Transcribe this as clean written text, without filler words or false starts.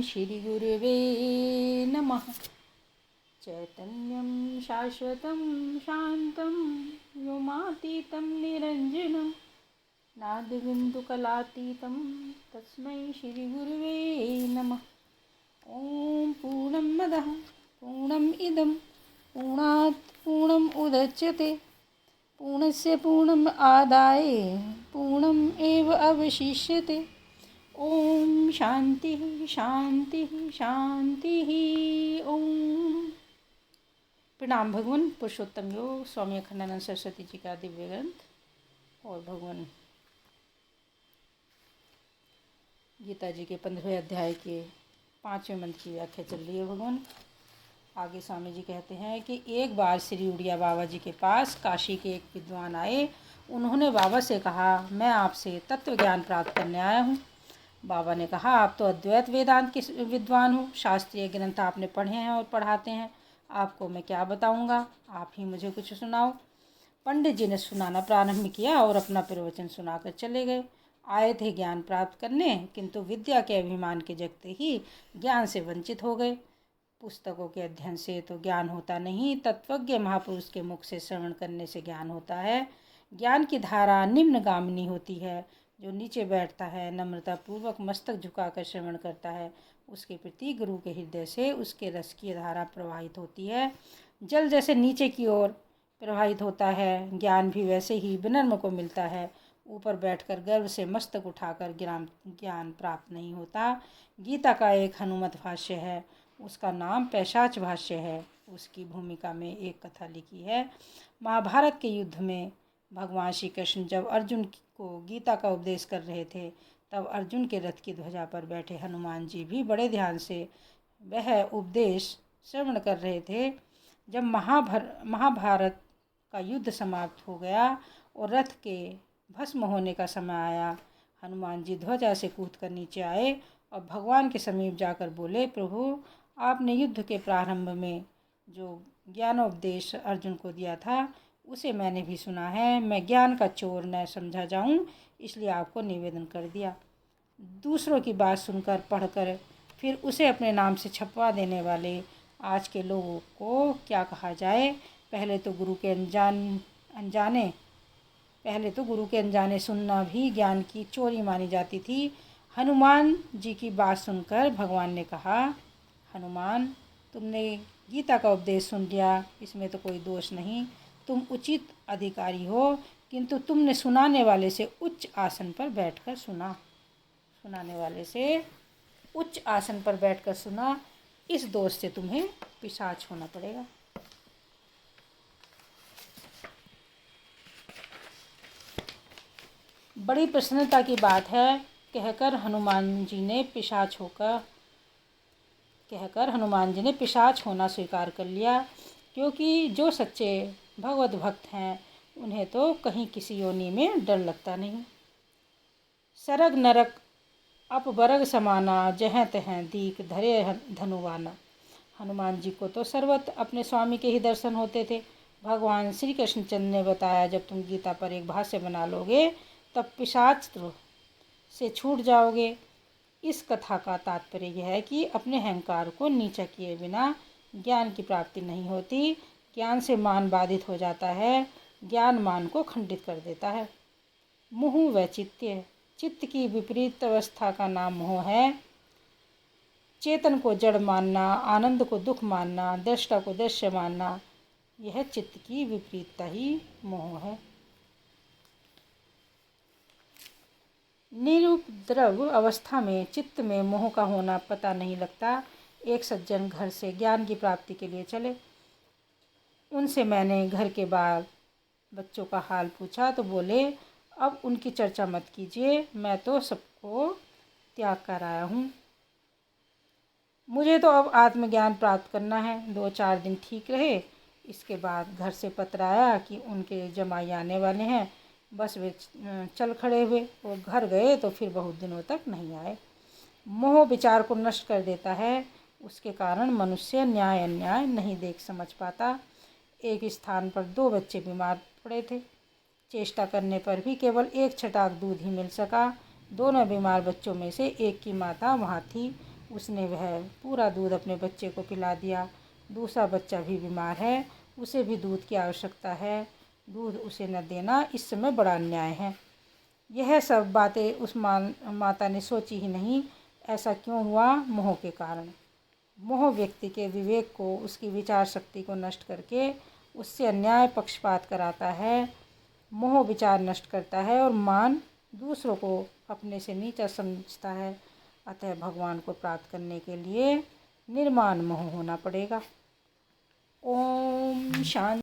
श्रीगुरुवे नमः। चैतन्यं शाश्वतं शान्तं व्योमातीतं निरञ्जनं नादबिन्दुकलातीतं तस्मै श्रीगुरुवे नमः। ॐ पूर्णमदः पूर्णमिदं पूर्णात् पूर्णम् उदच्यते पूर्णस्य पूर्णम् आदाय पूर्णम् एव अवशिष्यते। ओम शांति शांति शांति। ओम। प्रणाम भगवान पुरुषोत्तम योग स्वामी अखंडानंद सरस्वती जी का दिव्य ग्रंथ और भगवान गीता जी के 15वें अध्याय के 5वें मंत्र की व्याख्या चल रही है। भगवान आगे स्वामी जी कहते हैं कि एक बार श्री उड़िया बाबा जी के पास काशी के एक विद्वान आए। उन्होंने बाबा से कहा, मैं आपसे तत्व ज्ञान प्राप्त करने आया हूँ। बाबा ने कहा, आप तो अद्वैत वेदांत के विद्वान हो, शास्त्रीय ग्रंथ आपने पढ़े हैं और पढ़ाते हैं, आपको मैं क्या बताऊंगा, आप ही मुझे कुछ सुनाओ। पंडित जी ने सुनाना प्रारंभ किया और अपना प्रवचन सुनाकर चले गए। आए थे ज्ञान प्राप्त करने, किंतु विद्या के अभिमान के जगते ही ज्ञान से वंचित हो गए। पुस्तकों के अध्ययन से तो ज्ञान होता नहीं, तत्वज्ञ महापुरुष के मुख से श्रवण करने से ज्ञान होता है। ज्ञान की धारा निम्नगामिनी होती है। जो नीचे बैठता है, नम्रता पूर्वक मस्तक झुकाकर श्रवण करता है, उसके प्रति गुरु के हृदय से उसके रस की धारा प्रवाहित होती है। जल जैसे नीचे की ओर प्रवाहित होता है, ज्ञान भी वैसे ही विनम्र को मिलता है। ऊपर बैठकर गर्व से मस्तक उठाकर ज्ञान प्राप्त नहीं होता। गीता का एक हनुमत भाष्य है, उसका नाम पैशाच भाष्य है। उसकी भूमिका में एक कथा लिखी है। महाभारत के युद्ध में भगवान श्री कृष्ण जब अर्जुन को गीता का उपदेश कर रहे थे, तब अर्जुन के रथ की ध्वजा पर बैठे हनुमान जी भी बड़े ध्यान से वह उपदेश श्रवण कर रहे थे। जब महाभारत का युद्ध समाप्त हो गया और रथ के भस्म होने का समय आया, हनुमान जी ध्वजा से कूदकर नीचे आए और भगवान के समीप जाकर बोले, प्रभु, आपने युद्ध के प्रारंभ में जो ज्ञानोपदेश अर्जुन को दिया था, उसे मैंने भी सुना है। मैं ज्ञान का चोर न समझा जाऊं, इसलिए आपको निवेदन कर दिया। दूसरों की बात सुनकर पढ़कर फिर उसे अपने नाम से छपवा देने वाले आज के लोगों को क्या कहा जाए। पहले तो गुरु के अनजाने सुनना भी ज्ञान की चोरी मानी जाती थी। हनुमान जी की बात सुनकर भगवान ने कहा, हनुमान, तुमने गीता का उपदेश सुन लिया, इसमें तो कोई दोष नहीं, तुम उचित अधिकारी हो, किंतु तुमने सुनाने वाले से उच्च आसन पर बैठकर सुना, इस दोष से तुम्हें पिशाच होना पड़ेगा। बड़ी प्रसन्नता की बात है, कहकर हनुमान जी ने पिशाच होना स्वीकार कर लिया, क्योंकि जो सच्चे भगवत भक्त हैं उन्हें तो कहीं किसी योनि में डर लगता नहीं। सरग नरक अपबरग समाना, जहाँ तहाँ दीक धरे धनुवाना। हनुमान जी को तो सर्वत्र अपने स्वामी के ही दर्शन होते थे। भगवान श्री कृष्णचंद्र ने बताया, जब तुम गीता पर एक भाष्य बना लोगे तब पिशाच से छूट जाओगे। इस कथा का तात्पर्य यह है कि अपने अहंकार को नीचा किए बिना ज्ञान की प्राप्ति नहीं होती। ज्ञान से मान बाधित हो जाता है, ज्ञान मान को खंडित कर देता है। मोह व चित्त की विपरीत अवस्था का नाम मोह है। चेतन को जड़ मानना, आनंद को दुख मानना, दृष्टा को दृश्य मानना, यह चित्त की विपरीतता ही मोह है। निरुपद्रव अवस्था में चित्त में मोह का होना पता नहीं लगता। एक सज्जन घर से ज्ञान की प्राप्ति के लिए चले। उनसे मैंने घर के बाल बच्चों का हाल पूछा तो बोले, अब उनकी चर्चा मत कीजिए, मैं तो सबको त्याग कर आया हूँ। मुझे तो अब आत्मज्ञान प्राप्त करना है। 2-4 दिन ठीक रहे, इसके बाद घर से पत्र आया कि उनके जमाई आने वाले हैं। बस वे चल खड़े हुए और घर गए तो फिर बहुत दिनों तक नहीं आए। मोह विचार को नष्ट कर देता है, उसके कारण मनुष्य न्याय अन्याय नहीं देख समझ पाता। एक स्थान पर 2 बच्चे बीमार पड़े थे। चेष्टा करने पर भी केवल 1 छटाक दूध ही मिल सका। दोनों बीमार बच्चों में से एक की माता वहाँ थी। उसने वह पूरा दूध अपने बच्चे को पिला दिया। दूसरा बच्चा भी बीमार है, उसे भी दूध की आवश्यकता है, दूध उसे न देना इस समय बड़ा अन्याय है। यह सब बातें उस माता ने सोची ही नहीं। ऐसा क्यों हुआ? मोह के कारण। मोह व्यक्ति के विवेक को, उसकी विचार शक्ति को नष्ट करके उससे अन्याय पक्षपात कराता है। मोह विचार नष्ट करता है और मान दूसरों को अपने से नीचा समझता है। अतः भगवान को प्राप्त करने के लिए निर्माण मोह होना पड़ेगा। ओम शांति।